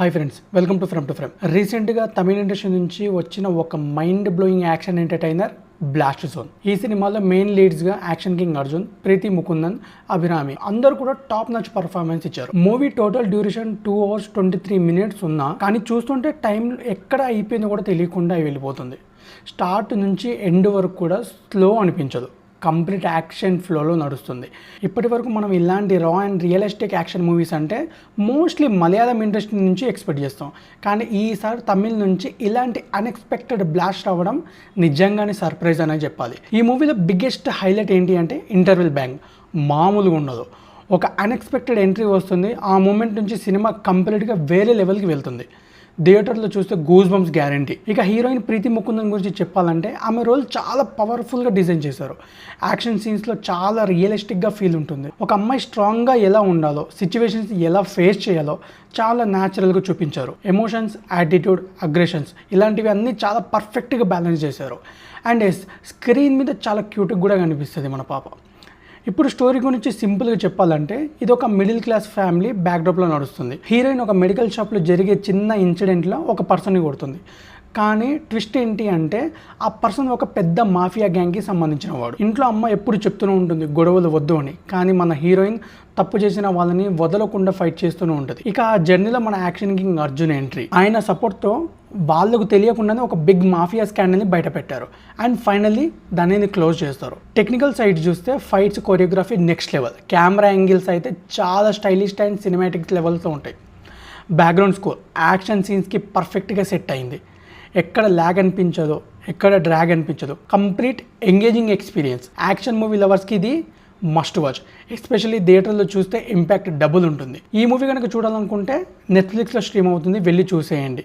Hi friends, welcome to frame. రీసెంట్గా తమిళ industry నుంచి వచ్చిన ఒక mind blowing action entertainer blast zone. ఈ సినిమాలో మెయిన్ లీడ్స్గా యాక్షన్ కింగ్ అర్జున్, ప్రీతి ముకుందన్, అభిరామి అందరూ కూడా టాప్ నచ్ పర్ఫార్మెన్స్ ఇచ్చారు. Movie total duration 2 hours 23 minutes ఉన్నా కానీ చూస్తుంటే టైం ఎక్కడ అయిపోయిందో కూడా తెలియకుండా వెళ్ళిపోతుంది. స్టార్ట్ నుంచి ఎండ్ వరకు కూడా స్లో అనిపించదు, కంప్లీట్ యాక్షన్ ఫ్లోలో నడుస్తుంది. ఇప్పటి వరకు మనం ఇలాంటి రా అండ్ రియలిస్టిక్ యాక్షన్ మూవీస్ అంటే మోస్ట్లీ మలయాళం ఇండస్ట్రీ నుంచి ఎక్స్పెక్ట్ చేస్తాం. కానీ ఈసారి తమిళ్ నుంచి ఇలాంటి అన్ఎక్స్పెక్టెడ్ బ్లాస్ట్ అవ్వడం నిజంగానే సర్ప్రైజ్ అనే చెప్పాలి. ఈ మూవీలో బిగ్గెస్ట్ హైలైట్ ఏంటి అంటే ఇంటర్వెల్ బ్యాంగ్ మామూలుగా ఉండదు. ఒక అన్ఎక్స్పెక్టెడ్ ఎంట్రీ వస్తుంది, ఆ మూమెంట్ నుంచి సినిమా కంప్లీట్గా వేరే లెవెల్కి వెళ్తుంది. థియేటర్లో చూస్తే గూస్ బంప్స్ గ్యారంటీ. ఇక హీరోయిన్ ప్రీతి ముకుందన్ గురించి చెప్పాలంటే ఆమె రోల్ చాలా పవర్ఫుల్గా డిజైన్ చేశారు. యాక్షన్ సీన్స్లో చాలా రియలిస్టిక్గా ఫీల్ ఉంటుంది. ఒక అమ్మాయి స్ట్రాంగ్గా ఎలా ఉండాలో, సిచ్యువేషన్స్ ఎలా ఫేస్ చేయాలో చాలా న్యాచురల్గా చూపించారు. ఎమోషన్స్, యాటిట్యూడ్, అగ్రెషన్స్ ఇలాంటివి అన్నీ చాలా పర్ఫెక్ట్గా బ్యాలెన్స్ చేశారు. అండ్ స్క్రీన్ మీద చాలా క్యూట్గా కూడా కనిపిస్తుంది మన పాప. ఇప్పుడు స్టోరీ గురించి సింపుల్గా చెప్పాలంటే ఇది ఒక మిడిల్ క్లాస్ ఫ్యామిలీ బ్యాక్డ్రాప్లో నడుస్తుంది. హీరోయిన్ ఒక మెడికల్ షాప్లో జరిగే చిన్న ఇన్సిడెంట్లో ఒక పర్సన్ని కొడుతుంది. కానీ ట్విస్ట్ ఏంటి అంటే ఆ పర్సన్ ఒక పెద్ద మాఫియా గ్యాంగ్కి సంబంధించిన వాడు. ఇంట్లో అమ్మ ఎప్పుడు చెప్తూనే ఉంటుంది గొడవలు వద్దు అని, కానీ మన హీరోయిన్ తప్పు చేసిన వాళ్ళని వదలకుండా ఫైట్ చేస్తూనే ఉంటుంది. ఇక ఆ జర్నీలో మన యాక్షన్ కింగ్ అర్జున్ ఎంట్రీ. ఆయన సపోర్ట్తో వాళ్ళకు తెలియకుండానే ఒక బిగ్ మాఫియా స్కాండల్ని బయట పెట్టారు. అండ్ ఫైనల్లీ దానిని క్లోజ్ చేస్తారు. టెక్నికల్ సైడ్ చూస్తే fights, choreography next level. Camera angles అయితే చాలా స్టైలిష్ అండ్ సినిమాటిక్ లెవెల్తో ఉంటాయి. బ్యాక్గ్రౌండ్ స్కోర్ యాక్షన్ సీన్స్కి పర్ఫెక్ట్గా సెట్ అయింది. ఎక్కడ ల్యాగ్ అనిపించదో, ఎక్కడ డ్రాగ్ అనిపించదు. Complete engaging experience. Action movie లవర్స్కి ఇది మస్ట్ వాచ్. ఎస్పెషల్లీ థియేటర్లో చూస్తే ఇంపాక్ట్ డబుల్ ఉంటుంది. ఈ మూవీ కనుక చూడాలనుకుంటే నెట్ఫ్లిక్స్లో స్ట్రీమ్ అవుతుంది, వెళ్ళి చూసేయండి.